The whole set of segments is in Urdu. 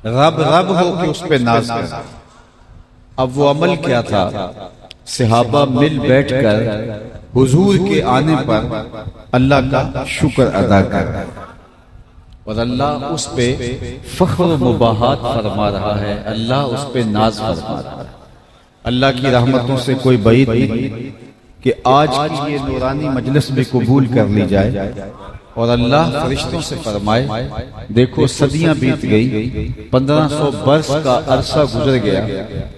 رب رب ہو کہ اس پہ ناز کر۔ اب وہ عمل کیا تھا؟ صحابہ مل بیٹھ کر حضور کے آنے پر اللہ کا شکر ادا کر، اور اللہ اس پہ فخر و مباحات فرما رہا ہے، اللہ اس پہ ناز فرما رہا ہے۔ اللہ کی رحمتوں سے کوئی بعید نہیں کہ آج کی یہ نورانی مجلس بھی قبول کر لی جائے، اور اللہ فرشتوں سے فرمائے دیکھو صدیاں بیت گئی، 1500 برس کا عرصہ گزر گیا،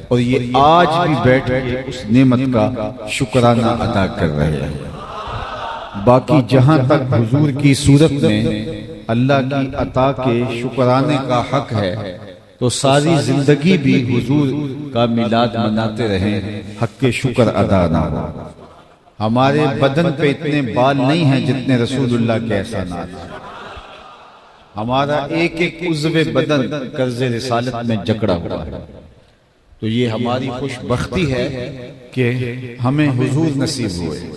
اور یہ آج بھی بیٹھ کے اس نعمت کا شکرانہ ادا کر رہے ہیں۔ باقی جہاں تک حضور کی صورت میں اللہ کی عطا کے شکرانے کا حق ہے تو ساری زندگی بھی حضور کا میلاد مناتے رہیں، حق کے شکر ادا نہ ہو۔ ہمارے بدن پہ اتنے بال نہیں ہیں جتنے رسول اللہ کے احسانات ہیں۔ ہمارا ایک ایک عضو بدن قرض رسالت میں جکڑا ہوا ہے، تو یہ ہماری خوش بختی ہے کہ ہمیں حضور نصیب ہوئے۔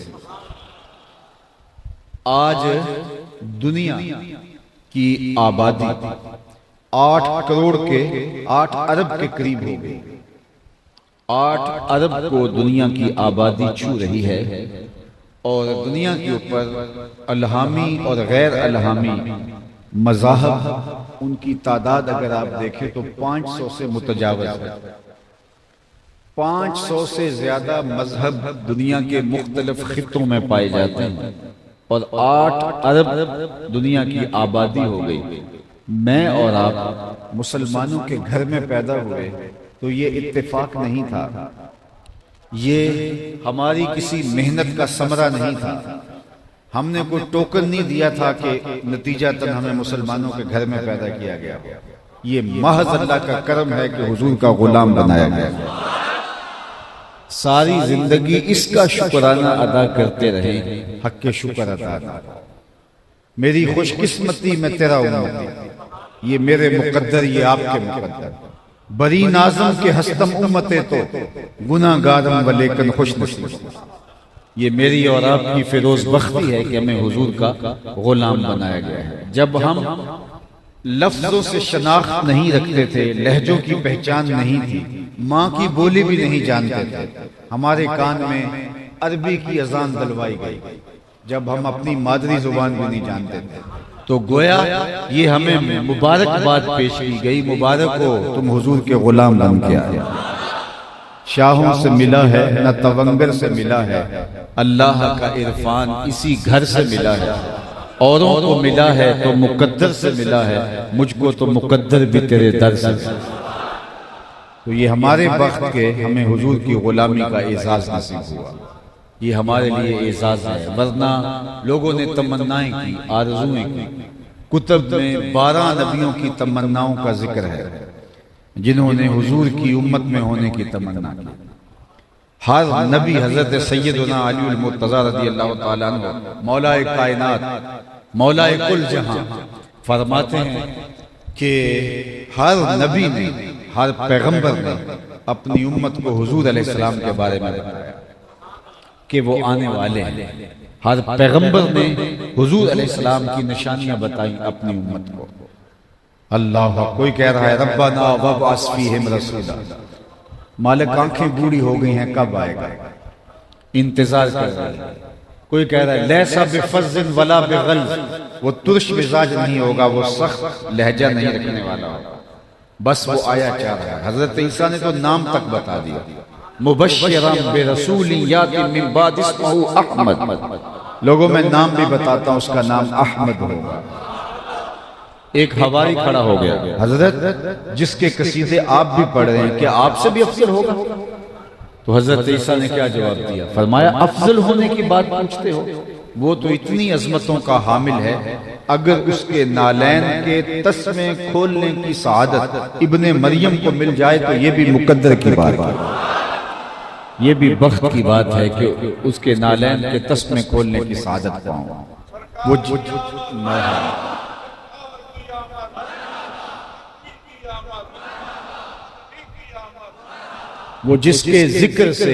آج دنیا کی آبادی 8 کروڑ کے 8 ارب کے قریب ہو گئی۔ 8 ارب کو دنیا کی آبادی چھو رہی ہے، اور دنیا کے اوپر الہامی اور غیر الہامی مذاہب، ان کی تعداد اگر آپ دیکھیں تو 500 سے متجاوز ہے۔ 500 سے زیادہ مذہب دنیا کے مختلف خطوں میں پائے جاتے ہیں، اور 8 ارب دنیا کی آبادی ہو گئی۔ میں اور آپ مسلمانوں کے گھر میں پیدا ہوئے تو یہ اتفاق نہیں تھا، یہ ہماری کسی محنت کا ثمرہ نہیں تھا، ہم نے کوئی ٹوکن نہیں دیا تھا کہ نتیجتاً ہمیں مسلمانوں کے گھر میں پیدا کیا گیا۔ یہ محض اللہ کا کرم ہے کہ حضور کا غلام بنایا گیا۔ ساری زندگی اس کا شکرانہ ادا کرتے رہے، حق کے شکر ادا کرو۔ میری خوش قسمتی میں تیرا امتی، یہ میرے مقدر، یہ آپ کے مقدر۔ بری نازم کے ہستم امتے تو گناہ گارم و لیکن خوش نصیب۔ یہ میری اور آپ کی فیروز بختی ہے کہ ہمیں حضور کا غلام بنایا گیا ہے۔ جب ہم لفظوں سے شناخت نہیں رکھتے تھے، لہجوں کی پہچان نہیں تھی، ماں کی بولی بھی نہیں جانتے تھے، ہمارے کان میں عربی کی اذان دلوائی گئی، جب ہم اپنی مادری زبان بھی نہیں جانتے تھے، تو گویا یہ ہمیں مبارکباد پیش کی گئی، مبارک ہو تم حضور کے غلام بن کے آئے۔ شاہوں سے ملا ہے نہ تونگر سے ملا ہے، اللہ کا عرفان اسی گھر سے ملا ہے۔ اوروں کو ملا ہے تو مقدر سے ملا ہے، مجھ کو تو مقدر بھی تیرے در سے۔ تو یہ ہمارے وقت کے ہمیں حضور کی غلامی کا اعزاز نصیب ہوا، یہ ہمارے لیے اعزاز ہے۔ ورنہ لوگوں نے تمنائیں کی، آرزویں کی۔ کتب میں 12 نبیوں کی تمناؤں کا ذکر ہے جنہوں نے حضور کی امت میں ہونے کی تمنا کی۔ ہر نبی حضرت سیدنا علی المرتضی رضی اللہ تعالیٰ عنہ، مولا کائنات، مولا کل جہاں، فرماتے ہیں کہ ہر نبی نے، ہر پیغمبر نے اپنی امت کو حضور علیہ السلام کے بارے میں بتایا کہ وہ آنے والے ہیں۔ ہر پیغمبر نے حضور علیہ السلام کی نشانیاں بتائیں اپنی امت کو۔ اللہ، کوئی کہہ رہا ہے ربنا وابعث فیہم رسولا، مالک آنکھیں بوڑھی ہو گئی ہیں، کب آئے گا، انتظار کر رہا ہے۔ کوئی کہہ رہا ہے لیسا بفظ ولا بغلظ، وہ ترش مزاج نہیں ہوگا، وہ سخت لہجہ نہیں رکھنے والا ہوگا، بس وہ آیا چاہ رہا ہے۔ حضرت عیسیٰ نے تو نام تک بتا دیا، مبشرا برسول یاتی من بعد اسمہ احمد، لوگوں میں نام بھی بتاتا ہوں، اس کا نام احمد ہوگا۔ ایک ہواری کھڑا ہو گیا، حضرت جس کے قصیدے آپ بھی پڑھ رہے ہیں کیا آپ سے بھی افضل ہوگا؟ تو حضرت عیسیٰ نے کیا جواب دیا؟ فرمایا افضل ہونے کی بات پوچھتے ہو، وہ تو اتنی عظمتوں کا حامل ہے، اگر اس کے نالین کے تسمے کھولنے کی سعادت ابن مریم کو مل جائے تو یہ بھی مقدر کی بات ہے، یہ بھی بخت کی بات ہے کہ اس کے نالین کے تسمے کھولنے کی سعادت پاؤں۔ وہ جس کے ذکر سے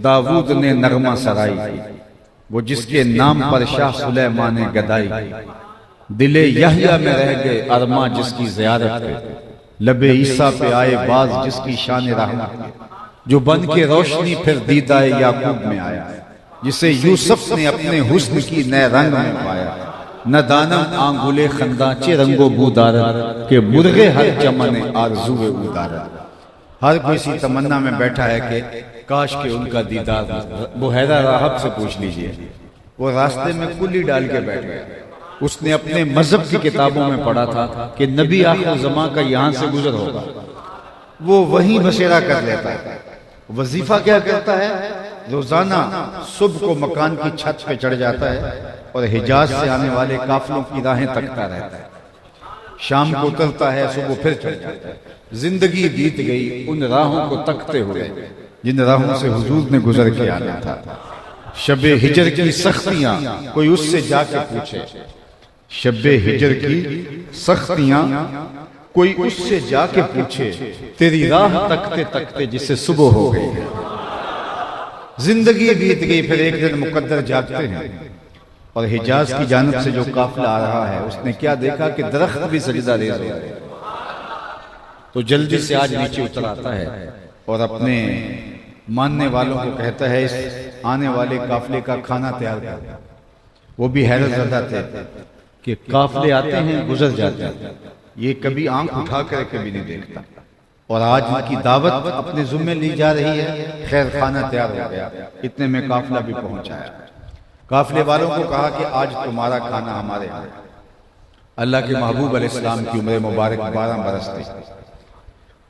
داؤد نے نغمہ سرائی، وہ جس کے نام پر شاہ سلیمان نے گدائی، دل یحییٰ میں رہ گئے ارماں جس کی زیارت پہ، لب عیسیٰ پہ آئے باز جس کی شان رحمت ہے، جو بن کے روشنی پھر دیدہ یعقوب میں آیا، جسے یوسف نے اپنے حسن کی نئے رنگ میں پایا، نہ دانم آنگلے خنداں چے رنگو بودارت کہ مرغے ہر چمن آرزو بودارت۔ ہر کوئی اسی تمنا میں بیٹھا ہے کہ کاش کہ ان کا دیدار بحیرہ راہب سے پوچھ لیجئے، وہ راستے میں کلی ڈال کے بیٹھ گئے۔ اس نے اپنے مذہب کی کتابوں میں پڑھا تھا کہ نبی آخر زمان کا یہاں سے گزر ہوگا، وہ وہیں بسیرا کر لیتا ہے۔ وظیفہ کیا کرتا ہے؟ روزانہ صبح کو مکان کی چھت پہ چڑھ جاتا ہے اور حجاز سے آنے والے قافلوں کی راہیں تکتا رہتا ہے، شام کو اترتا ہے، صبح پھر چڑھ جاتا ہے۔ زندگی بیت گئی ان راہوں کو تکتے ہوئے جن راہوں سے حضور نے گزر کے آنا تھا۔ شب ہجر کی سختیاں کوئی اس سے جا کے پوچھے، شب ہجر کی سختیاں کوئی اس سے جا کے پوچھے، تیری راہ تکتے تکتے جسے صبح ہو گئی ہے۔ زندگی بیت گئی، پھر ایک دن مقدر جاگتے ہیں اور حجاز کی جانب سے جو قافلہ آ رہا ہے اس نے کیا دیکھا کہ درخت بھی سجدہ ریز ہو گئے، تو جلدی سے آج نیچے اتر آتا ہے اور اپنے ماننے والوں کو کہتا ہے اس آنے والے قافلے کا کھانا تیار کر۔ وہ بھی حیرت زدہ تھے کہ قافلے آتے ہیں گزر جاتے ہیں، یہ کبھی آنکھ اٹھا کر کبھی نہیں دیکھتا، اور آج ان کی دعوت اپنے ذمہ لی جا رہی ہے۔ خیر کھانا تیار ہو گیا، اتنے میں قافلہ بھی پہنچایا۔ قافلے والوں کو کہا کہ آج تمہارا کھانا ہمارے ہاں۔ اللہ کے محبوب علیہ السلام کی عمر مبارک 12 برس تھی،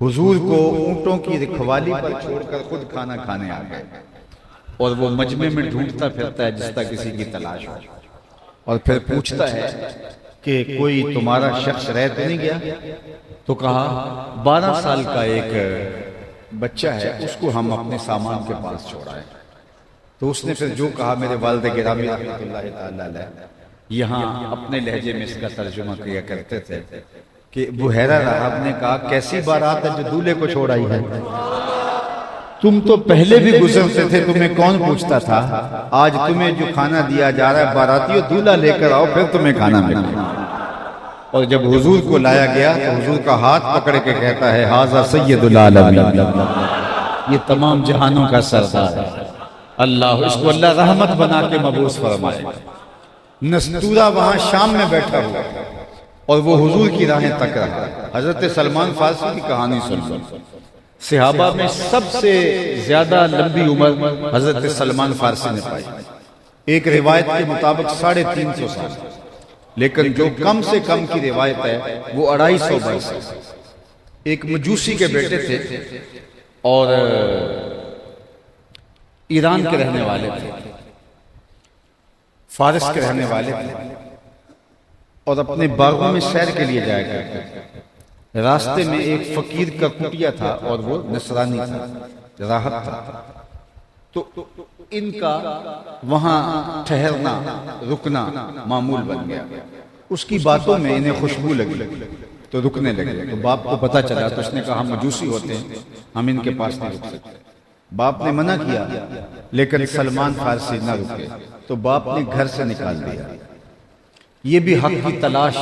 حضور کو اونٹوں کی رکھوالی پر چھوڑ کر خود کھانا کھانے آ گئے، اور وہ مجمع میں ڈھونڈتا پھرتا ہے جس طرح کسی کی تلاش ہو، اور پھر پوچھتا ہے کہ کوئی تمہارا شخص رہ تو نہیں گیا؟ تو کہا 12 سال کا ایک بچہ ہے، اس کو ہم اپنے سامان کے پاس چھوڑا ہے۔ تو اس نے پھر جو کہا، میرے والد گرامی رحمۃ اللہ تعالی علیہ یہاں اپنے لہجے میں اس کا ترجمہ کیا کرتے تھے کہ بحیرہ راہب نے کہا کیسی بارات ہے جو دولہے کو چھوڑ آئی ہے؟ تم تو پہلے بھی گزرتے تھے، تمہیں کون پوچھتا تھا؟ آج تمہیں جو کھانا دیا جا رہا ہے، باراتیوں دولہا لے کر آؤ پھر تمہیں کھانا ملے۔ اور جب حضور کو لایا گیا تو حضور کا ہاتھ پکڑ کے کہتا ہے ھذا سید العالمین، یہ تمام جہانوں کا سردار ہے۔ اللہ اس کو اللہ رحمت بنا کے مبعوث فرمائے۔ نستورہ وہاں شام میں بیٹھا ہوا اور وہ حضور کی راہیں تک رہا۔ حضرت سلمان فارسی کی کہانی سن، صحابہ میں سب سے زیادہ لمبی عمر حضرت سلمان فارسی نے پائی، ایک روایت کے مطابق 350 سال، لیکن جو کم سے کم کی روایت ہے وہ 250 برس ہے۔ ایک مجوسی کے بیٹے تھے اور ایران کے رہنے والے تھے، فارس کے رہنے والے تھے، اور اپنے باغوں میں سیر کے لیے جایا کرتے تھے۔ راستے میں ایک فقیر کا کٹیا تھا اور وہ نصرانی تھا، راہب تھا، تو ان کا وہاں ٹھہرنا رکنا معمول بن گیا۔ اس کی باتوں میں انہیں خوشبو لگی تو رکنے لگے، تو باپ کو پتا چلا تو اس نے کہا ہم مجوسی ہوتے ہیں، ہم ان کے پاس نہیں رک سکتے۔ باپ نے منع کیا لیکن سلمان فارسی نہ رکے، تو باپ نے گھر سے نکال دیا۔ یہ بھی حق کی تلاش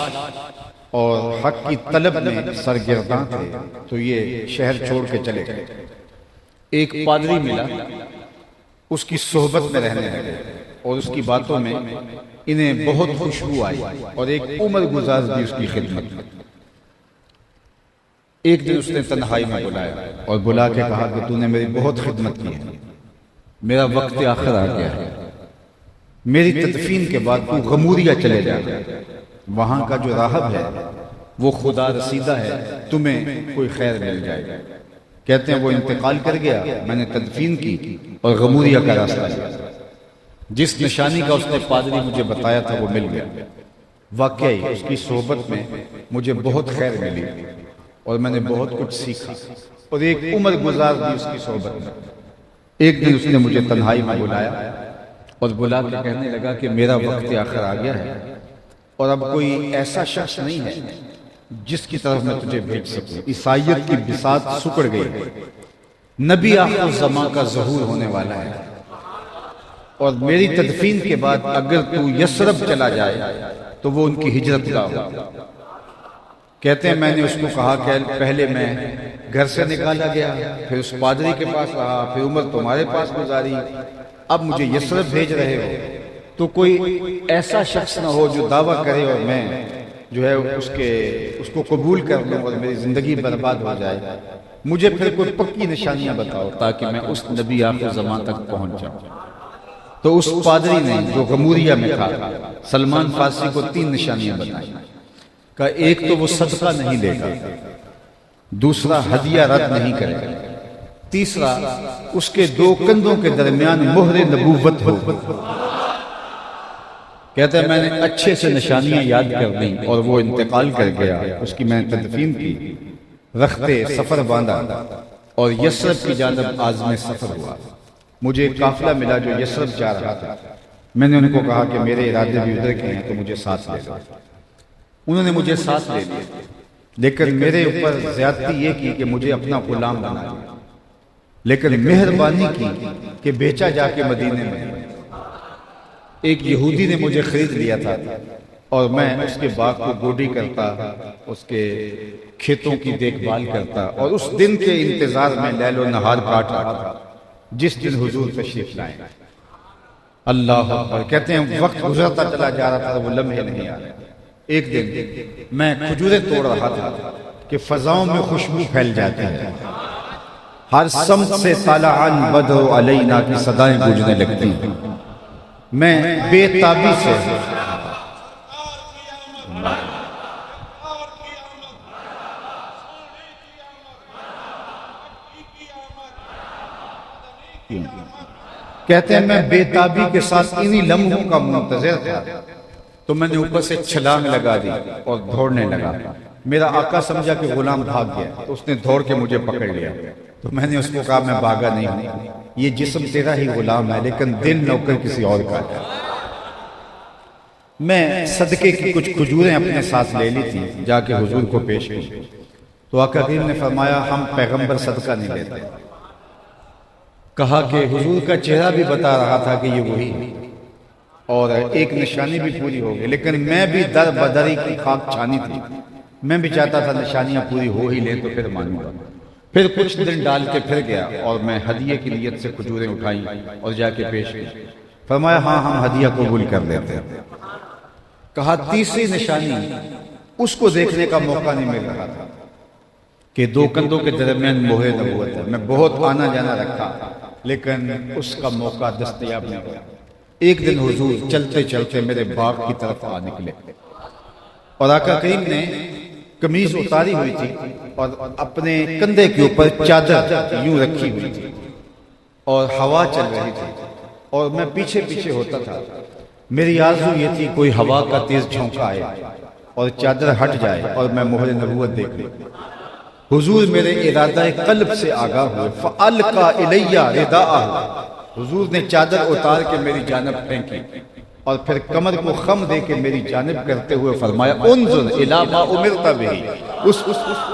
اور حق کی طلب میں سرگرداں تھے، تو یہ شہر چھوڑ کے چلے گئے۔ ایک پادری ملا، اس کی صحبت میں رہنے لگے اور اس کی باتوں میں انہیں بہت خوشبو آئی اور ایک عمر گزار دی اس کی خدمت میں۔ ایک دن اس نے تنہائی میں بلایا اور بلا کے کہا کہ تو نے میری بہت خدمت کی ہے، میرا وقت آخر آ گیا ہے، میری تدفین کے بعد تو غموریہ چلے جا، وہاں کا جو راہب ہے وہ خدا رسیدہ ہے، تمہیں کوئی خیر مل جائے گا۔ کہتے ہیں وہ انتقال کر گیا، میں نے تدفین کی اور غموریہ کا راستہ لیا، جس نشانی کا اس نے پادری مجھے بتایا تھا وہ مل گیا۔ واقعی اس کی صحبت میں مجھے بہت خیر ملی اور میں نے بہت کچھ سیکھا، اور ایک عمر گزار دی اس کی صحبت میں۔ ایک دن اس نے مجھے تنہائی میں بلایا اور بلا کے کہنے لگا کہ میرا وقت آخر آ گیا ہے اور اب کوئی ایسا شخص نہیں ہے جس کی طرف میں تجھے بھیج سکوں، عیسائیت کی بساط سکڑ گئی، نبی آخر زمان کا ظہور ہونے والا ہے، اور میری تدفین کے بعد اگر تو یثرب چلا جائے تو وہ ان کی ہجرت گاہ ہو۔ کہتے ہیں میں نے اس کو کہا کہ پہلے میں گھر سے نکالا گیا، پھر اس پادری کے پاس رہا، پھر عمر تمہارے پاس گزاری، اب مجھے یثرب بھیج رہے ہو، تو کوئی ایسا شخص نہ ہو جو دعویٰ کرے اور میں جو ہے اس کو قبول کر لوں اور میری زندگی برباد ہو جائے۔ مجھے پھر کوئی پکی نشانیاں بتاؤ تاکہ میں اس نبی آخر زمان تک پہنچ جاؤں۔ تو اس پادری نے جو غموریہ میں تھا سلمان فارسی کو 3 نشانیاں بتائیں، کہ ایک تو وہ صدقہ نہیں لے گا، دوسرا ہدیہ رد نہیں کرے گا، تیسرا اس کے 2 کندھوں کے درمیان مہر نبوت ہو۔ کہتے ہیں میں نے اچھے سے نشانیاں یاد کر دیں اور وہ انتقال کر گیا، اس کی میں نے تدفین کی، رختے سفر باندھا اور یثرب کی جانب عازم سفر ہوا۔ مجھے ایک قافلہ ملا جو یثرب جا رہا تھا، میں نے ان کو کہا کہ میرے ارادے بھی ادھر کے ہیں تو مجھے ساتھ لے لو۔ انہوں نے مجھے ساتھ لے لیا، لیکن میرے اوپر زیادتی یہ کی کہ مجھے اپنا غلام بنایا، لیکن مہربانی کی کہ بیچا جا کے مدینے میں۔ ایک یہودی نے مجھے خرید لیا تھا اور میں اس کے باغ کو گوڈی کرتا، اس کے کھیتوں کی دیکھ بھال کرتا اور اس دن کے انتظار میں لیل و نہار کاٹ رہا تھا جس دن حضور تشریف لائیں۔ اللہ اکبر۔ کہتے ہیں وقت گزرتا چلا جا رہا تھا، وہ لمحے نہیں آ رہے۔ ایک دن میں کھجوریں توڑ رہا تھا کہ فضاؤں میں خوشبو پھیل جاتی ہے، ہر سمت سے طالعاً بدر علینا کی صدائیں گونجنے لگتی ہیں۔ میں بے تابی سے کہتے ہیں میں بے تابی کے ساتھ انہی لمحوں کا منتظر تھا، تو میں نے اوپر سے چھلانگ لگا دی اور دوڑنے لگا۔ میرا آقا سمجھا کہ غلام بھاگ گیا، تو اس نے دوڑ کے مجھے پکڑ لیا۔ تو میں نے اس کو کہا میں بھاگا نہیں ہوں، یہ جسم تیرا ہی غلام ہے لیکن دل نوکر کسی اور کا ہے۔ میں صدقے کی کچھ کھجوریں اپنے ساتھ لے لی تھی، جا کے حضور کو پیش کی، تو آقا کریم نے فرمایا ہم پیغمبر صدقہ نہیں لیتے۔ کہا کہ حضور کا چہرہ بھی بتا رہا تھا کہ یہ وہی ہے، اور ایک نشانی بھی پوری ہو گئی، لیکن میں بھی در بدری کی خاک چھانی تھی، میں بھی چاہتا تھا نشانیاں پوری ہو ہی لیں تو پھر مانوں گا۔ پھر کچھ دن ڈال کے پھر گیا اور میں ہدیے کی نیت سے کھجوریں اٹھائیں اور جا کے پیش کی۔ فرمایا ہاں ہم ہدیہ قبول کر لیتے ہیں۔ کہا تیسری نشانی اس کو دیکھنے کا موقع نہیں مل رہا تھا کہ 2 کندھوں کے درمیان مہر نبوت ہے۔ میں بہت آنا جانا رکھا لیکن اس کا موقع دستیاب نہیں ہوا۔ ایک دن حضور چلتے چلتے میرے باغ کی طرف آ نکلے اور آقا کریم نے قمیض اتاری ہوئی تھی اور اپنے کندھے کے اوپر چادر یوں رکھی ہوئی تھی اور ہوا چل رہی تھی اور میں پیچھے پیچھے ہوتا تھا۔ میری آرزو یہ تھی کوئی ہوا کا تیز جھونکا آئے اور چادر ہٹ جائے اور میں مہر نبوت دیکھ لوں۔ حضور میرے ارادہ قلب سے آگاہ ہوئے، فَأَلْقَى إِلَيَّ رِدَاءَهُ، حضور نے چادر اتار کے میری جانب پھینکی اور پھر کمر کو خم دے کے میری جانب کرتے ہوئے فرمایا انظر الی ما امرت بہ،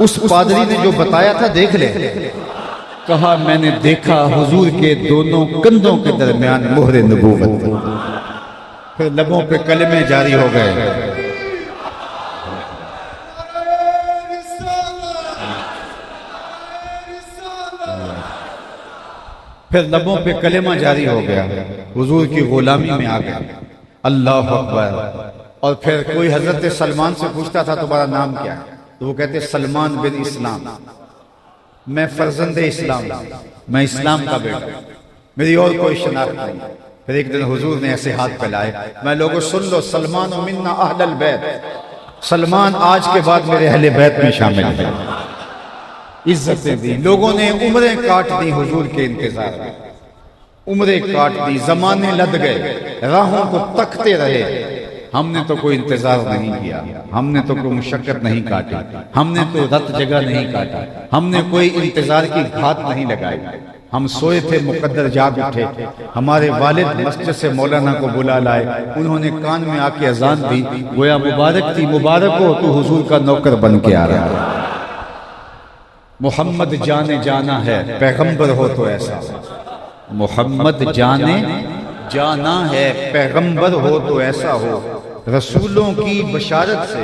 اس پادری نے جو بتایا تھا دیکھ لے۔ کہا میں نے دیکھا حضور کے دونوں کندھوں کے درمیان مہر نبوت، پھر لبوں پہ کلمے جاری ہو گئے۔ پھر لبوں پہ کلمہ جاری ہو گیا، حضور کی غلامی میں آ گیا۔ اللہ اکبر۔ اور پھر کوئی حضرت سلمان سے پوچھتا تھا تمہارا نام کیا ہے، تو وہ کہتے سلمان بن اسلام، میں فرزند اسلام، میں اسلام کا بیٹا، میری اور کوئی شناخت نہیں۔ پھر ایک دن حضور نے ایسے ہاتھ پھیلائے، میں لوگوں سن لو سلمان منا اہل البیت، سلمان آج کے بعد میرے اہل بیت میں شامل ہے۔ عزتیں دی، لوگوں نے عمریں کاٹ دی حضور کے انتظار میں، عمریں کاٹ دی، زمانے لد گئے، راہوں کو تکتے رہے۔ ہم نے تو کوئی انتظار نہیں کیا، ہم نے تو کوئی مشقت نہیں کاٹی، ہم نے تو رت جگہ نہیں کاٹا، ہم نے کوئی انتظار کی گھات نہیں لگائی۔ ہم سوئے تھے مقدر جاگ اٹھے، ہمارے والد مسجد سے مولانا کو بلا لائے، انہوں نے کان میں آ کے اذان دی، گویا مبارک تھی، مبارک ہو تو حضور کا نوکر بن کے آ رہا ہے۔ محمد جانے جانا ہے، پیغمبر ہو تو ایسا ہو۔ محمد جانے جانا ہے، پیغمبر ہو تو ایسا ہو۔ رسولوں کی بشارت سے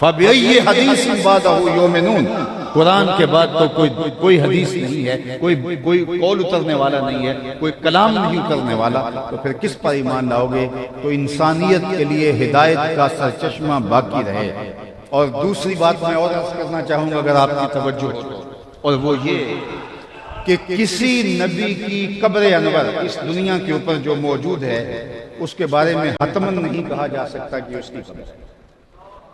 فَبِأَيِّ حَدِيثٍ بَعْدَهُ يُؤْمِنُونَ، قرآن کے بعد تو کوئی حدیث نہیں ہے، کوئی قول اترنے والا نہیں ہے، کوئی کلام نہیں اترنے والا، تو پھر کس پر ایمان لاؤ گے؟ تو انسانیت کے لیے ہدایت کا سرچشمہ باقی رہے۔ اور دوسری بات میں اور عرض کرنا چاہوں گا اگر آپ کی توجہ ہو، اور وہ یہ کہ کسی نبی کی قبر انور اس دنیا کے اوپر جو موجود ہے اس کے بارے میں حتماً نہیں کہا جا سکتا کہ اس کی قبر ہے۔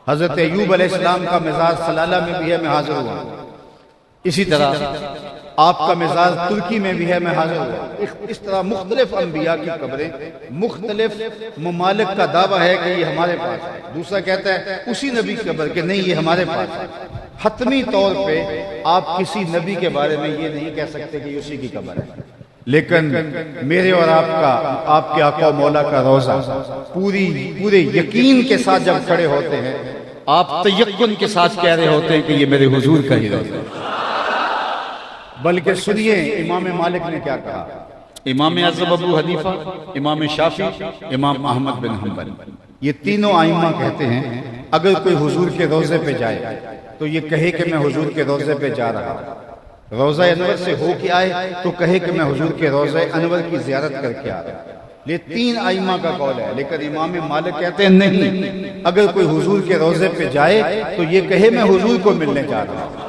حضرت ایوب علیہ السلام کا مزار سلالہ میں بھی ہے، میں حاضر ہوا، اسی طرح آپ کا مزار ترکی میں بھی ہے، میں حاضر ہوا۔ اس طرح مختلف انبیاء کی قبریں مختلف ممالک کا دعویٰ ہے کہ یہ ہمارے پاس ہے، دوسرا کہتا ہے اسی نبی کی قبر کہ نہیں یہ ہمارے پاس ہے۔ حتمی طور پہ آپ کسی نبی کے بارے میں یہ نہیں کہہ سکتے کہ یہ اسی کی قبر ہے، لیکن میرے اور آپ کے آقا و مولا کا روضہ پورے یقین کے ساتھ جب کھڑے ہوتے ہیں، آپ تیقن کے ساتھ کہہ رہے ہوتے ہیں کہ یہ میرے حضور کا ہی روضہ ہے۔ بلکہ سنیے امام مالک نے کیا کہا، امام اعظم ابو حنیفہ، امام شافعی، امام احمد بن حنبل، یہ تینوں ائمہ کہتے ہیں اگر کوئی حضور کے روضے پہ جائے تو یہ کہے کہ میں حضور کے روضے پہ جا رہا ہوں، روضہ انور سے ہو کے آئے تو کہے کہ میں حضور کے روضہ انور کی زیارت کر کے آ رہا ہوں۔ یہ تین ائمہ کا قول ہے، لیکن امام مالک کہتے ہیں نہیں، اگر کوئی حضور کے روضے پہ جائے تو یہ کہے میں حضور کو ملنے جا رہا ہوں۔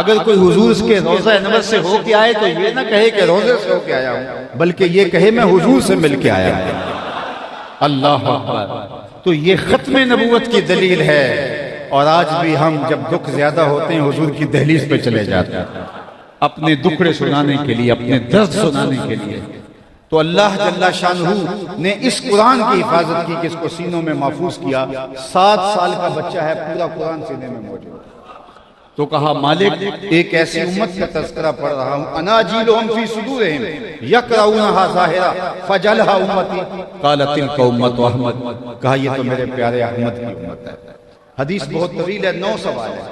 اگر کوئی حضور کے روضہ انور سے ہو کے آئے تو یہ نہ کہے کہ روضے سے ہو کے آیا ہوں، بلکہ یہ کہے میں حضور سے مل کے آیا ہوں۔ اللہ اکبر! تو یہ ختم نبوت کی دلیل ہے، اور آج بھی ہم جب دکھ زیادہ ہوتے ہیں حضور کی دہلیز پہ چلے جاتے ہیں اپنے دکھڑے سنانے کے لیے، اپنے درد سنانے کے لیے۔ تو اللہ جل شانہ نے اس قرآن کی حفاظت کی کہ اس کو سینوں میں محفوظ کیا۔ 7 سال کا بچہ ہے، پورا قرآن سینے میں موجود۔ تو کہا مالک ایک ایسی امت کا تذکرہ پڑھ رہا ہوں، اناجیلہم فی صدورہم یقرؤونہا ظاہرا فجعلھا امتی، قال تلک امت احمد، کہا یہ تو میرے پیارے احمد کی امت ہے۔ حدیث بہت طویل ہے، 9 سوال ہے،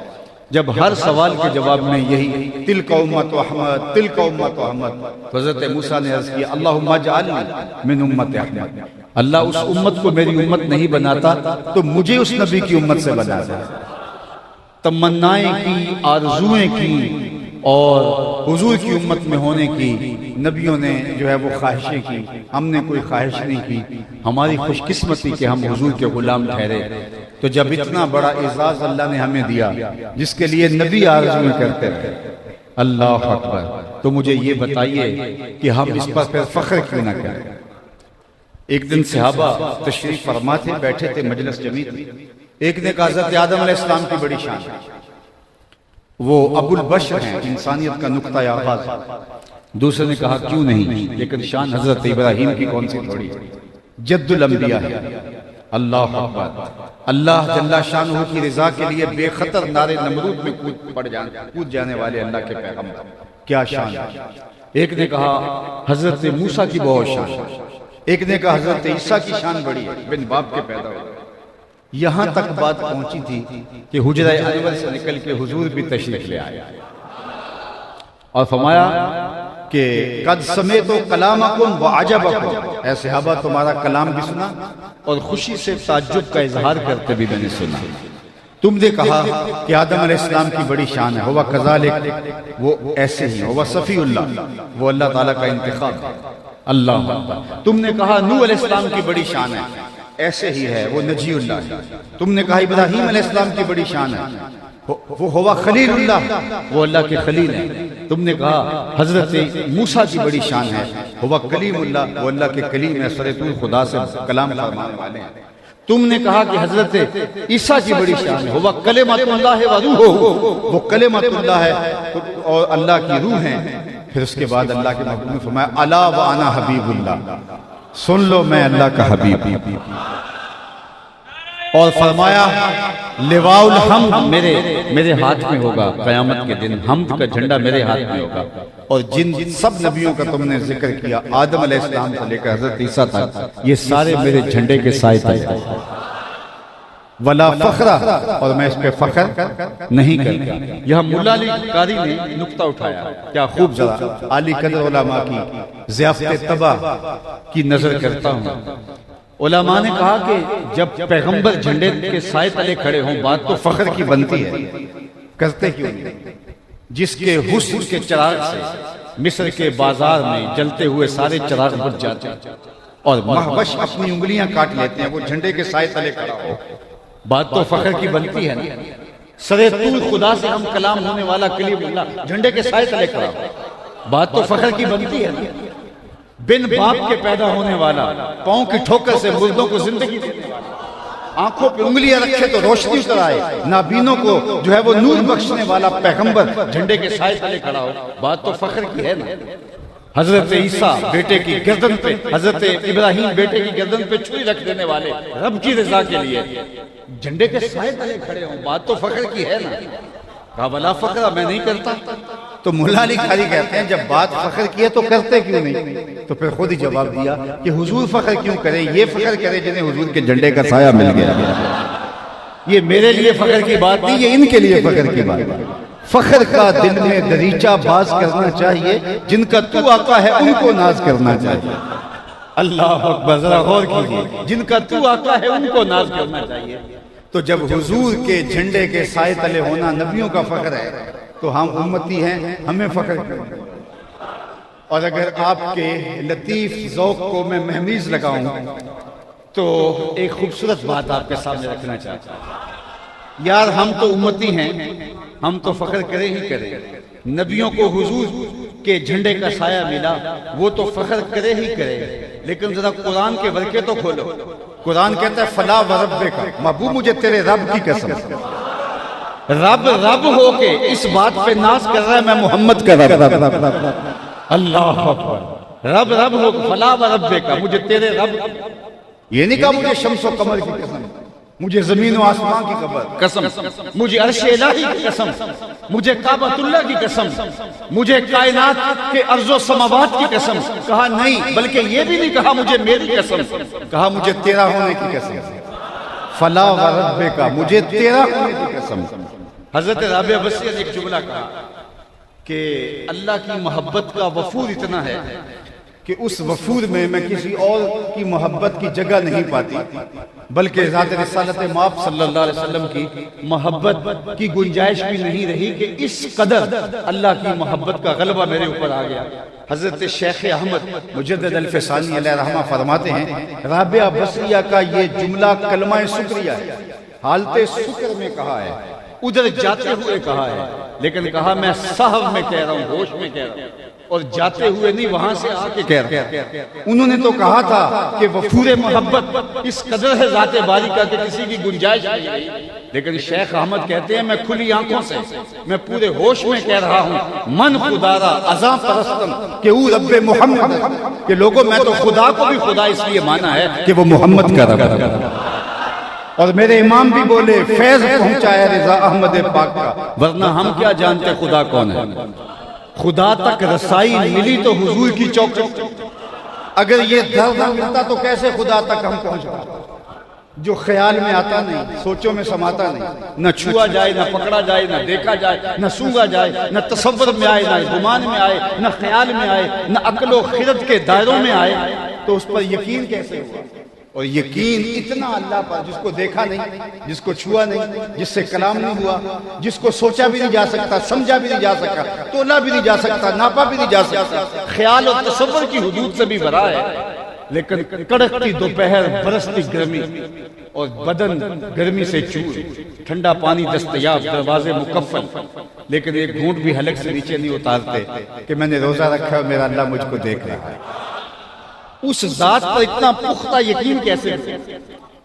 جب ہر سوال کے جواب میں یہی تلک امت احمد، تلک امت احمد، حضرت موسیٰ نے عرض کیا اللہم اجعلنی من امت احمد، اللہ اس امت کو میری امت نہیں بناتا تو مجھے اس نبی کی امت سے بنا دے۔ تمنائیں کی، آرزویں کی، اور حضور کی امت میں ہونے کی نبیوں نے جو ہے وہ خواہشیں کی، ہم نے کوئی خواہش نہیں کی۔ ہماری خوش قسمتی کہ ہم حضور کے غلام ٹھہرے۔ تو جب اتنا بڑا اعزاز اللہ نے ہمیں دیا جس کے لیے نبی آرزویں کرتے رہے، اللہ اکبر، تو مجھے یہ بتائیے کہ ہم اس پر پھر فخر کیوں نہ کریں۔ ایک دن صحابہ تشریف فرما تھے، بیٹھے تھے، مجلس جمی تھی۔ ایک نے کہا حضرت آدم علیہ السلام کی بڑی شان ہے، وہ ابو البشر ہیں، انسانیت کا نقطہ آغاز ہے۔ دوسرے نے کہا کیوں نہیں، لیکن شان حضرت ابراہیم کی کون سی تھوڑی، جد الانبیاء ہے۔ اللہ اکبر! اللہ جل شانہ کی رضا کے لیے بے خطر نارے نمرود میں کود جانے والے اللہ کے پیغمبر، کیا شان ہے۔ ایک نے کہا حضرت موسیٰ کی بہت شان ہے، ایک نے کہا حضرت عیسیٰ کی شان بڑی ہے، بن باپ کے پیدا ہوئے۔ یہاں تک بات پہنچی تھی کہ حجرہ انور سے نکل کے حضور بھی تشریف لے آئے اور فرمایا کہ قد سمعت کلامکم وعجبکم، اے صحابہ تمہارا کلام بھی سنا اور خوشی سے تعجب کا اظہار کرتے بھی میں نے سنا۔ تم نے کہا کہ آدم علیہ السلام کی بڑی شان ہے، ہوا کذالک، وہ ایسے ہی ہوا صفی اللہ، وہ اللہ تعالیٰ کا انتخاب۔ اللہ اکبر! تم نے کہا نوح علیہ السلام کی بڑی شان ہے، ایسے ہی ہے، وہ نجی اللہ ہے۔ تم نے کہا ابراہیم علیہ السلام کی بڑی شان ہے، وہ ہوا خلیل اللہ، وہ اللہ کے خلیل ہیں۔ تم نے کہا حضرت موسیٰ کی بڑی شان ہے، ہوا کلیم اللہ، وہ اللہ کے کلیم ہے، سرطول خدا سے کلام فرمانے والے ہیں۔ تم نے کہا کہ حضرت عیسیٰ کی بڑی شان ہے، ہوا کلمۃ اللہ و روح، وہ کلمۃ اللہ ہے اور اللہ کی روح ہیں۔ پھر اس کے بعد اللہ کے محبوب نے فرمایا الا وانا حبیب اللہ، سن لو میں اللہ کا حبیب ہوں۔ اور فرمایا لواء الحمد میرے ہاتھ میں ہوگا، قیامت کے دن حمد کا جھنڈا میرے ہاتھ میں ہوگا۔ اور جن سب نبیوں کا تم نے ذکر کیا، آدم علیہ السلام سے لے کر حضرت عیسیٰ تک، یہ سارے میرے جھنڈے کے سائے تلے۔ ولا فخرہ، اور میں اس پہ فخر نہیں کرتا۔ یہاں مولا علی قاری نے نقطہ اٹھایا، کیا خوب ذرا عالی قدر علماء کی ضیافت طبع کی نظر کرتا ہوں علماء نے کہا کہ جب پیغمبر جھنڈے کے سائے تلے کھڑے ہوں بات تو فخر کی بنتی ہے، کرتے کیوں نہیں؟ جس کے حسن کے چراغ سے مصر کے بازار میں جلتے ہوئے سارے چراغ بجھ جاتے ہیں اور مہوش اپنی انگلیاں کاٹ لیتے ہیں، وہ جھنڈے کے سائے تلے کھڑا ہو، بات تو فخر کی بنتی ہے نا؟ سرے طول خدا سے ہم کلام ہونے والا کلیم اللہ جھنڈے کے سائے تلے کھڑا ہو، بات تو فخر کی بنتی ہے نا؟ بن باپ کے پیدا ہونے والا، پاؤں کی ٹھوکر سے مردوں کو زندگی دینے والا، آنکھوں پہ انگلیاں رکھے تو روشنی اتر آئے، نابینوں کو جو ہے وہ نور بخشنے والا پیغمبر جھنڈے کے سائے تلے کھڑا ہو، بات تو فخر کی ہے نا؟ حضرت عیسیٰ بیٹے کی گردن پہ، حضرت ابراہیم بیٹے کی گردن پہ چھری رکھ دینے والے رب کی رضا کے لیے جھنڈے کے سائے تلے کھڑے ہوں، بات تو فخر کی ہے نا؟ کہا بلا فخر میں نہیں کرتا، تو مولا علی قاری کہتے ہیں جب بات فخر کی ہے تو کرتے کیوں نہیں؟ تو پھر خود ہی جواب دیا کہ حضور فخر کیوں کرے، یہ فخر کرے جنہیں حضور کے جھنڈے کا سایہ مل گیا۔ یہ میرے لیے فخر کی بات نہیں، یہ ان کے لیے فخر کی بات ہے۔ فخر کا دل میں دریچہ باز کرنا چاہیے، جن کا تو آقا ہے ان کو ناز کرنا چاہیے۔ اللہ اکبر، ذرا غور کیجیے، جن کا تو آقا ہے ان کو ناز کرنا چاہیے۔ تو جب حضور کے جھنڈے کے سائے تلے ہونا نبیوں کا فخر ہے تو ہم امتی ہیں، ہمیں فخر کریں۔ اور اگر آپ کے لطیف ذوق کو میں مہمیز لگاؤں تو ایک خوبصورت بات آپ کے سامنے رکھنا چاہتا ہوں۔ یار ہم تو امتی ہیں، ہم تو فخر کرے ہی کرے، نبیوں کو حضور کے جھنڈے کا سایہ ملا وہ تو فخر کرے ہی کرے، لیکن ذرا قرآن کے ورقے تو کھولو۔ قرآن کہتا ہے فلا وربک، محبوب مجھے تیرے رب کی قسم، رب رب ہو کے اس بات پہ ناز کر رہا ہے میں محمد کا رب، اللہ اکبر، رب رب ہو فلا وربک، مجھے تیرے رب، یہ نہیں کہا مجھے شمس و قمر کی قسم، مجھے زمین و آسمان کی قسم، مجھے عرش الہی کی قسم، مجھے کعبۃ اللہ کی قسم، مجھے کائنات کے ارض و سماوات کی قسم۔ کہا نہیں، بلکہ یہ بھی نہیں کہا مجھے میری قسم، کہا مجھے تیرا ہونے کی قسم، فلا وربک، مجھے تیرا ہونے کی قسم۔ حضرت رابعہ بصریہ نے ایک جملہ کہا کہ اللہ کی محبت کا وفور اتنا ہے کہ اس وفور میں میں کسی اور کی محبت کی جگہ نہیں پاتی، بلکہ ذات رسالت مآب صلی اللہ علیہ وسلم کی محبت کی گنجائش بھی نہیں رہی کہ اس قدر اللہ کی محبت کا غلبہ میرے اوپر آ گیا۔ حضرت شیخ احمد مجدد الفسانی علیہ رحمہ فرماتے ہیں رابعہ بصریہ کا یہ جملہ کلمہ شکریہ ہے، حالت شکر میں کہا ہے، ادھر جاتے ہوئے کہا ہے، لیکن کہا میں صحو میں کہہ رہا ہوں، ہوش میں کہہ رہا ہوں، اور جاتے ہوئے نہیں وہاں سے آ کے کہہ رہا ہوں۔ انہوں نے تو کہا تھا کہ وفور محبت اس قدر ہے ذات باری کا کہ کسی کی گنجائش نہیں ہے، لیکن شیخ احمد کہتے ہیں میں کھلی آنکھوں سے، میں پورے ہوش میں کہہ رہا ہوں من خدا را ازاں پرستم کہ او رب محمد، کہ لوگوں میں تو خدا کو بھی خدا اس لیے مانا ہے کہ وہ محمد کا رب ہے۔ اور میرے امام بھی بولے فیض پہنچایا رضا احمد پاک کا، ورنہ ہم کیا جانتے خدا کون ہے۔ خدا تک رسائی ملی تو حضور کی چوکٹ، اگر یہ در نہ ملتا تو کیسے خدا تک ہم پہنچ پاتے؟ جو خیال میں آتا نہیں، سوچوں میں سماتا نہیں، نہ چھوا جائے، نہ پکڑا جائے، نہ دیکھا جائے، نہ سونگا جائے، نہ تصور میں آئے، نہ گمان میں آئے، نہ خیال میں آئے، نہ عقل و خرد کے دائروں میں آئے، تو اس پر یقین کیسے ہوا؟ اور یقین اتنا اللہ پر جس کو دیکھا نہیں، جس کو چھوا نہیں، جس سے کلام نہیں ہوا، جس کو سوچا بھی نہیں جا سکتا، سمجھا بھی نہیں جا سکتا، تولا بھی نہیں جا سکتا، ناپا بھی نہیں جا سکتا، خیال اور تصور کی حدود سے بھی بھرا ہے، لیکن کڑکتی دوپہر برستی گرمی اور بدن گرمی سے چور، ٹھنڈا پانی دستیاب، دروازے مکفل، لیکن ایک گھونٹ بھی حلق سے نیچے نہیں اتارتے کہ میں نے روزہ رکھا ہے میرا اللہ مجھ کو دیکھ رہا ہے۔ اس ذات پر اتنا پختہ یقین کیسے ہوا،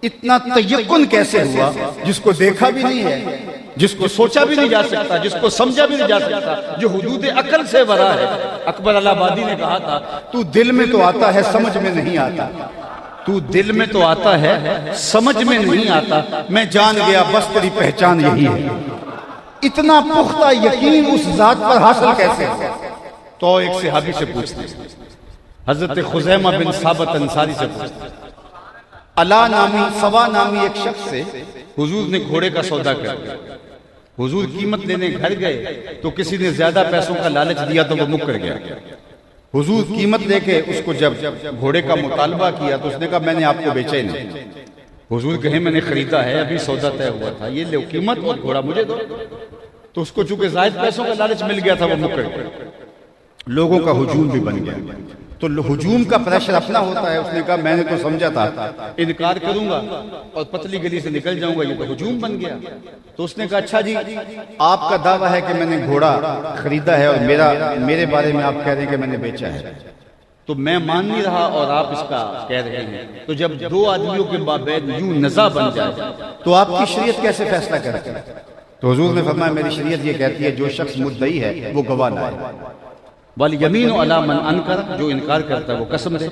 اتنا تیقن کیسے ہوا جس کو دیکھا بھی نہیں ہے، جس کو سوچا بھی نہیں جا سکتا، جس کو سمجھا بھی نہیں جا سکتا، جو حدود عقل سے ورا ہے۔ اکبر الہ آبادی نے کہا تھا تو دل میں تو آتا ہے سمجھ میں نہیں آتا، تو دل میں تو آتا ہے سمجھ میں نہیں آتا، میں جان گیا بس تیری پہچان یہی ہے۔ اتنا پختہ یقین اس ذات پر حاصل کیسے؟ تو ایک صحابی سے پوچھتے ہیں، حضرت خزیمہ بن ثابت انصاری سے پوچھتے ہیں، علا نامی سوا نامی ایک شخص سے حضور نے گھوڑے کا سودا کر دیا، حضور قیمت لینے گھر گئے تو کسی نے زیادہ پیسوں کا لالچ دیا تو وہ مکر گیا، حضور قیمت لے کے اس کو جب گھوڑے کا مطالبہ کیا تو اس نے کہا میں نے آپ کو بیچا ہی نہیں. حضور کہیں میں نے خریدا ہے، ابھی سودا طے ہوا تھا، یہ لو قیمت اور گھوڑا مجھے دو. تو اس کو چونکہ زائد پیسوں کا لالچ مل گیا تھا، وہ مکر گیا. لوگوں کا ہجوم بھی بن گیا. تو ہجوم کا پریشر اپنا ہوتا ہے. اس نے کہا میں نے تو سمجھا تھا انکار کروں گا اور پتلی گلی سے نکل جاؤں گا، یہ تو ہجوم بن گیا. تو اس نے کہا اچھا جی آپ کا دعویٰ ہے کہ میں نے گھوڑا خریدا ہے اور میرے بارے میں آپ کہہ رہے ہیں کہ میں نے بیچا ہے، تو میں مان نہیں رہا اور آپ اس کا کہہ رہے ہیں. تو جب دو آدمیوں کے مابین یوں نزاع بن جائے تو آپ کی شریعت کیسے فیصلہ کرتی ہے؟ تو حضور نے فرمایا میری شریعت یہ کہتی ہے جو شخص مدعی ہے وہ گواہ لائے. والیمین علی من انکر، جو انکار کرتا ہے وہ قسم دے.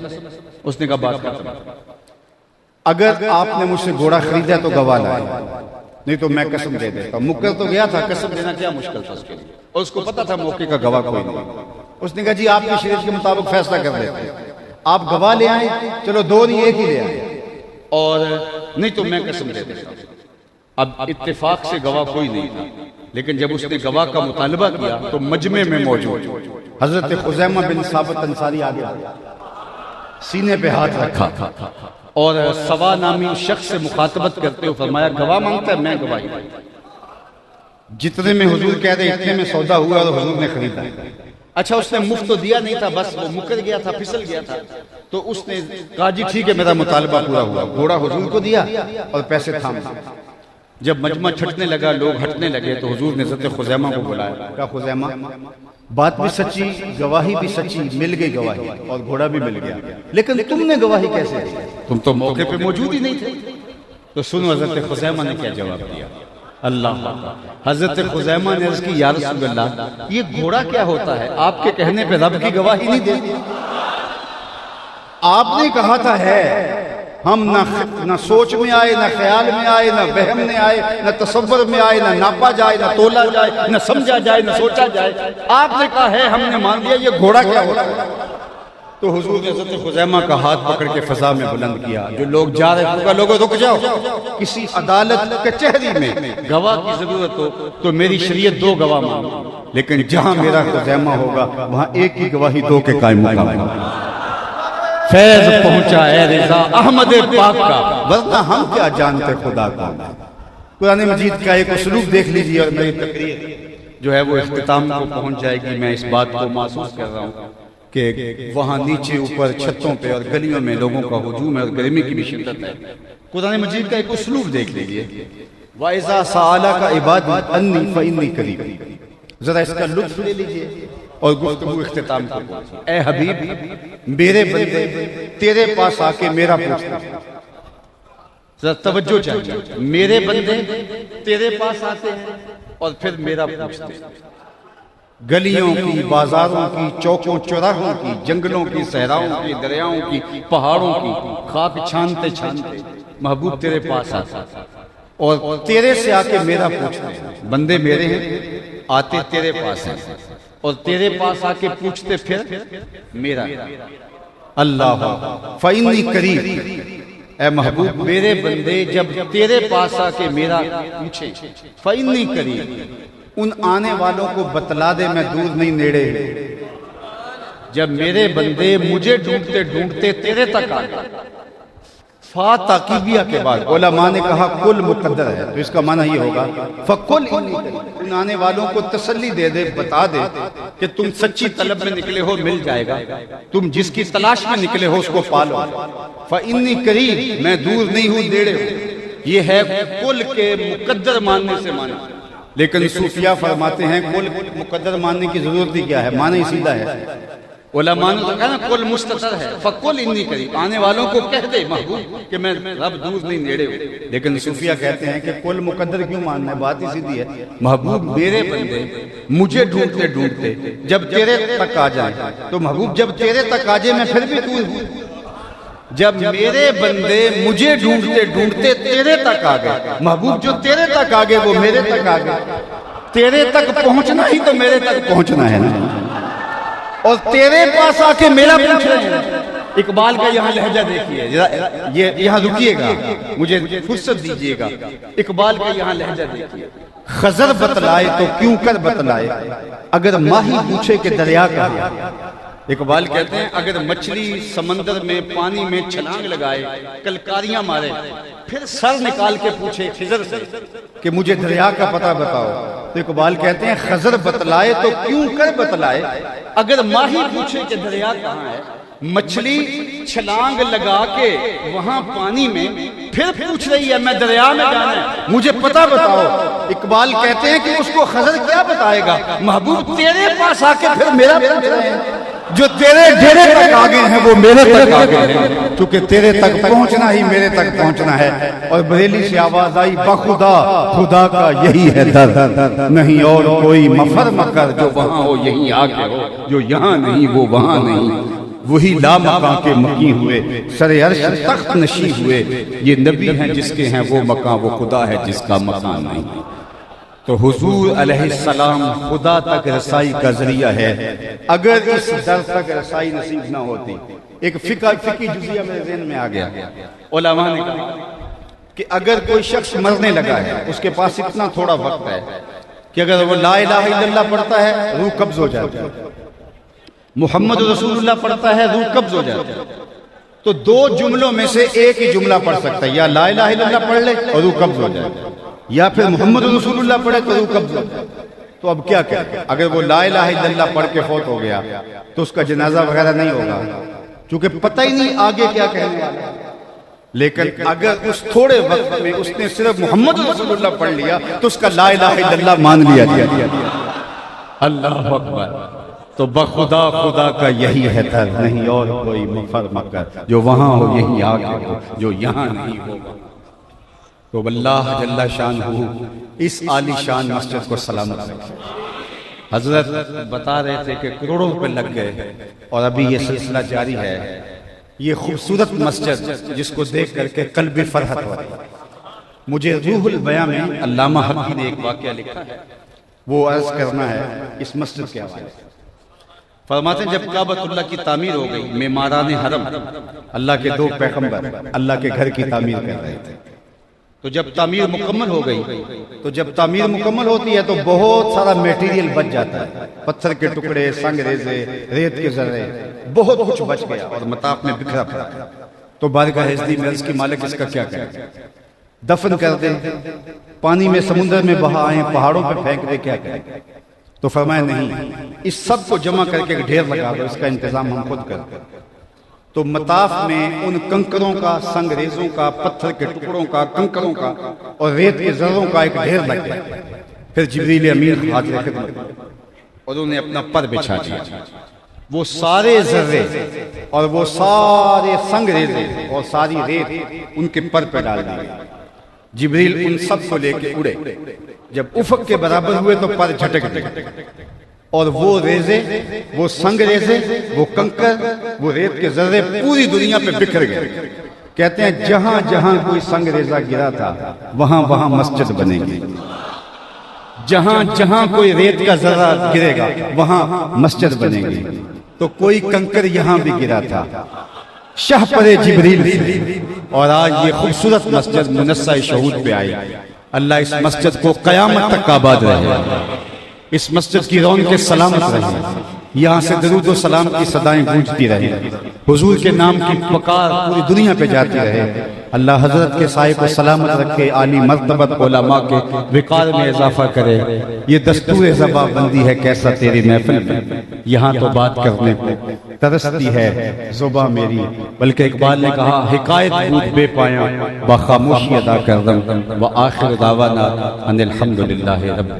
اس نے کہا بات ختم. اگر آپ نے مجھ سے گھوڑا خریدا تو گواہ لائے، نہیں تو میں قسم دے دیتا. مکر تو گیا تھا، قسم دینا کیا مشکل تھا اس کے لیے، اور اس کو پتا تھا موقع کا گواہ کوئی نہیں. اس نے کہا جی آپ کی شریعت کے مطابق فیصلہ کر دیتے ہیں، آپ گواہ لے آئیں، چلو دو نہیں ایک ہی لے آئیں، اور نہیں تو میں قسم دے دیتا ہوں. اب اتفاق سے گواہ کوئی نہیں تھا، لیکن جب اس نے گواہ کا مطالبہ کیا تو مجمع میں موجود حضرت خزیمہ بن ثابت انصاری آگے سینے پہ ہاتھ رکھا اور سوا نامی شخص سے مخاطبت کرتے ہوئے فرمایا گواہ مانگتا ہے، میں گواہی. جتنے میں حضور کہہ رہے اتنے میں سودا ہوا اور حضور نے خریدا. اچھا اس نے مفت تو دیا نہیں تھا، بس وہ مکر گیا تھا، پھسل گیا تھا. تو اس نے کہا جی ٹھیک ہے میرا مطالبہ پورا ہوا. گھوڑا حضور کو دیا اور پیسے تھام. جب مجمع چھٹنے لگا، لوگ ہٹنے لگے، تو حضور نے حضرت خزیمہ کو بلایا. کہا خزیمہ بات بھی سچی، گواہی بھی سچی، مل گئی گواہی اور گھوڑا بھی مل گیا، لیکن تم نے گواہی کیسے دی؟ تم تو موقع پہ موجود ہی نہیں تھے. تو سنو حضرت خزیمہ نے کیا جواب دیا. اللہ حضرت خزیمہ نے عرض کی یا رسول اللہ یہ گھوڑا کیا ہوتا ہے؟ آپ کے کہنے پہ رب کی گواہی نہیں دیتی. آپ نے کہا تھا ہے، ہم نہ سوچ میں آئے، نہ خیال میں آئے، نہ وہم میں آئے، نہ تصور میں آئے، نہ ناپا جائے، نہ تولا جائے، نہ سمجھا جائے، نہ سوچا جائے. آپ نے کہا ہے، ہم نے مان لیا. یہ گھوڑا کیا ہوتا ہے؟ تو حضور نے حضرت خزیمہ کا ہاتھ پکڑ کے فضا میں بلند کیا. جو لوگ جا رہے تھے لوگوں رک جاؤ، کسی عدالت کچہری میں گواہ کی ضرورت ہو تو میری شریعت دو گواہ مانگو، لیکن جہاں میرا خزیمہ ہوگا وہاں ایک ہی گواہی دو کے قائم مقام ہوگا. فیض پہنچا ہے رضا احمد پاک کا، ورنہ ہم کیا جانتے خدا کا. قرآن مجید کا ایک اسلوب دیکھ لیجیے اور میری تقریر جو ہے وہ اختتام کو پہنچ جائے گی. میں اس بات کو محسوس کر رہا ہوں کہ وہاں نیچے اوپر چھتوں پہ اور گلیوں میں لوگوں کا ہجوم ہے اور گرمی کی بھی شدت ہے. قرآن مجید کا ایک اسلوب دیکھ لیجیے. وَإِذَا سَأَلَكَ عِبَادِي عَنِّي فَإِنِّي قَرِيبٌ. ذرا اس کا لطف لے لیجیے اور گفتگو اختتام کو پہنچے. اے حبیب میرے بندے تیرے پاس آ کے میرا پوچھتے ہیں. ذرا توجہ چاہیے. میرے بندے تیرے پاس آتے ہیں اور پھر میرا پوچھتے ہیں. گلیوں کی، بازاروں کی، چوکوں چوراہوں کی، جنگلوں کی، صحراؤں کی، دریاؤں کی، پہاڑوں کی خاک چھانتے چھانتے محبوب تیرے پاس آتا اور تیرے سے آ کے میرا پوچھتے ہیں. بندے میرے ہیں، آتے تیرے پاس ہیں اور تیرے پاس آ کے پوچھتے پھر میرا. اللہ فَإِنِّي قَرِيبٌ. اے محبوب میرے بندے جب تیرے پاس آ کے میرا پوچھے، فَإِنِّي قَرِيبٌ، ان آنے والوں کو بتلا دے میں دور نہیں نیڑے. جب میرے بندے مجھے ڈھونڈتے ڈھونڈتے تیرے تک آ گئے. فا تاکیبیہ کے بعد علماء نے کہا کل مقدر ہے، تو اس کا معنی یہ ہوگا فَقُلْ إِنِّي قَرِيبٌ. ان آنے والوں کو تسلی دے دے، بتا دے کہ تم سچی طلب میں نکلے ہو، مل جائے گا. تم جس کی تلاش میں نکلے ہو اس کو پالو. فَإِنِّي قَرِيبٌ، میں دور نہیں ہوں، نیڑے ہوں. یہ ہے کل کے مقدر ماننے سے معنی. لیکن صوفیہ فرماتے ہیں کل مقدر ماننے کی ضرورت ہی کیا ہے، معنی ہی سیدھا ہے. علماء نے تو کہا نا کل مستتر ہے. فَقُلْ إِنِّي قَرِيبٌ، آنے والوں کو کہہ دے محبوب کہ میں رب دور نہیں نیڑے ہوں. لیکن صوفیہ کہتے ہیں کہ کل مقدر کیوں ماننا ہے، بات ہی سیدھی ہے. محبوب میرے بندے مجھے ڈھونڈتے ڈھونڈتے جب تیرے تک آ جائیں تو محبوب جب تیرے تک آ جائے میں پھر بھی دور ہوں. جب میرے بندے مجھے ڈھونڈتے ڈھونڈتے تیرے تک آ گئے، محبوب جو تیرے تک آ گئے وہ میرے تک آ گئے. تیرے تک پہنچنا ہی تو میرے تک پہنچنا ہے نا، اور تیرے پاس آ کے میرا پوچھ رہے ہیں. اقبال کا یہاں لہجہ دیکھیے، یہ یہاں رکیے گا، مجھے فرصت دیجیے گا. اقبال کا یہاں لہجہ دیکھیے. خضر بتلائے تو کیوں کر بتلائے، اگر ماہی پوچھے کہ دریا کہاں. اقبال کہتے ہیں اگر مچھلی سمندر میں پانی میں چھلانگ لگائے کلکاریاں مارے پھر سر نکال کے پوچھے خضر سے کہ مجھے دریا کا پتہ بتاؤ، تو اقبال کہتے ہیں خضر بتلائے تو کیوں کر بتلائے، اگر ماہی پوچھے کہ دریا کہاں ہے، مچھلی چھلانگ لگا کے وہاں پانی میں پھر پوچھ رہی ہے میں دریا میں جانا ہے مجھے پتہ بتاؤ۔ اقبال کہتے ہیں کہ اس کو خضر کیا بتائے گا، محبوب تیرے پاس آ کے پھر میرا پوچھ رہے ہیں، جو تیرے ڈیرے تک آگے ہیں وہ میرے تک آگے ہیں، چونکہ تیرے تک پہنچنا ہی میرے تک پہنچنا ہے۔ اور بریلی سے آواز آئی بخدا خدا کا یہی ہے در، نہیں اور کوئی مفر مکر، جو وہاں ہو یہیں آگے ہو، جو یہاں نہیں وہ وہاں نہیں، وہی لا مکان کے مکی ہوئے سر عرش تخت نشی ہوئے، یہ نبی ہیں جس کے ہیں وہ مکان، وہ خدا ہے جس کا مکان نہیں۔ تو حضور علیہ السلام خدا تک رسائی کا ذریعہ ہے۔ اگر اس در تک رسائی نصیب نہ ہوتی، ایک فقہی جزیہ میرے ذہن میں آ گیا، علماء نے کہا کہ اگر کوئی شخص مرنے لگا ہے، اس کے پاس اتنا تھوڑا وقت ہے کہ اگر وہ لا الہ الا اللہ پڑھتا ہے روح قبض ہو جاتی ہے، محمد رسول اللہ پڑھتا ہے روح قبض ہو جاتی ہے، تو دو جملوں میں سے ایک ہی جملہ پڑھ سکتا ہے، یا لا الہ الا اللہ پڑھ لے اور روح قبض ہو جائے، یا پھر محمد رسول اللہ پڑھے تو روح قبض ہو جائے۔ تو اب کیا کرے؟ اگر وہ لا الہ الا اللہ پڑھ کے فوت ہو گیا تو اس کا جنازہ وغیرہ نہیں ہوگا، چونکہ پتہ ہی نہیں آگے کیا کہنے والا۔ لیکن اگر اس تھوڑے وقت میں اس نے صرف محمد رسول اللہ پڑھ لیا تو اس کا لا الہ الا اللہ مان لیا گیا۔ اللہ اکبر۔ تو بخدا خدا کا یہی ہے در، نہیں اور کوئی مفر مکر، جو وہاں ہو یہی آگے ہو، جو یہاں نہیں ہو۔ تو اللہ جل شانہ اس عالی شان مسجد کو سلامت رکھے۔ حضرت بتا رہے تھے کہ کروڑوں روپے لگ گئے اور ابھی یہ سلسلہ جاری ہے۔ یہ خوبصورت مسجد جس کو دیکھ کر کے قلب فرحت ہوتی ہے۔ مجھے روح البیاں میں علامہ حقی نے ایک واقعہ لکھا ہے، وہ عرض کرنا ہے اس مسجد کے حوالے سے۔ فرماتے ہیں جب کعبۃ اللہ کی تعمیر ہو گئی، معماران حرم اللہ کے دو پیغمبر اللہ کے گھر کی تعمیر کر رہے تھے، تو جب تعمیر مکمل ہو گئی، تو جب تعمیر مکمل ہوتی ہے تو بہت سارا میٹیریل بچ جاتا ہے، پتھر کے ٹکڑے، سنگ ریزے، ریت کے ذرے، بہت کچھ بچ گیا اور مطاف میں بکھرا پڑا۔ تو بارگاہ عزتی میں عرض کی مالک اس کا کیا کریں؟ دفن کر دیں، پانی میں سمندر میں بہا آئیں، پہاڑوں پہ پھینک دے، کیا کریں؟ تو فرمایا نہیں، اس سب کو جمع کر کے ڈھیر لگا دو، اس کا انتظام ہم خود کریں۔ تو مطاف میں ان کنکروں کا، سنگ ریزوں کا، پتھر کے ٹکڑوں کا، کنکروں کا اور ریت کے ذروں کا ایک ڈھیر لگ گیا۔ پھر جبریل امین حاضر خدمت اور انہوں نے اپنا پر بچھا دیا، وہ سارے ذرے اور وہ سارے سنگ ریزے اور ساری ریت ان کے پر پہ ڈال دی۔ جبریل ان سب کو لے کے اڑے، جب افق کے برابر ہوئے تو پر جھٹک گئے اور وہ ریزے، وہ سنگ ریزے، وہ کنکر، وہ ریت کے ذرے پوری دنیا پہ بکھر گئے۔ کہتے ہیں جہاں جہاں کوئی سنگ ریزہ گرا تھا وہاں وہاں مسجد بنے گی، جہاں جہاں کوئی ریت کا ذرہ گرے گا وہاں مسجد بنے گی۔ تو کوئی کنکر یہاں بھی گرا تھا، شاہ پر جبریل سے، اور آج یہ خوبصورت مسجد منصہ شہود پہ آئی۔ اللہ اس مسجد کو قیامت تک آباد رہے، اس مسجد کی رونقیں سلامت رہے، یہاں سے درود و سلام کی صدائیں گونجتی رہے، حضور کے نام کی پکار پوری دنیا پہ جاتی رہے۔ اللہ حضرت کے سائے کو سلامت رکھے، عالی مرتبت علماء کے وقار میں اضافہ کرے۔ یہ دستور زباں بندی ہے کیسا تیری محفل میں، یہاں تو بات کرنے کو ترستی ہے زباں میری، بلکہ اقبال نے کہا حکایت بود بے پایاں با خاموشی ادا کر دم، وآخر دعوانا ان الحمدللہ رب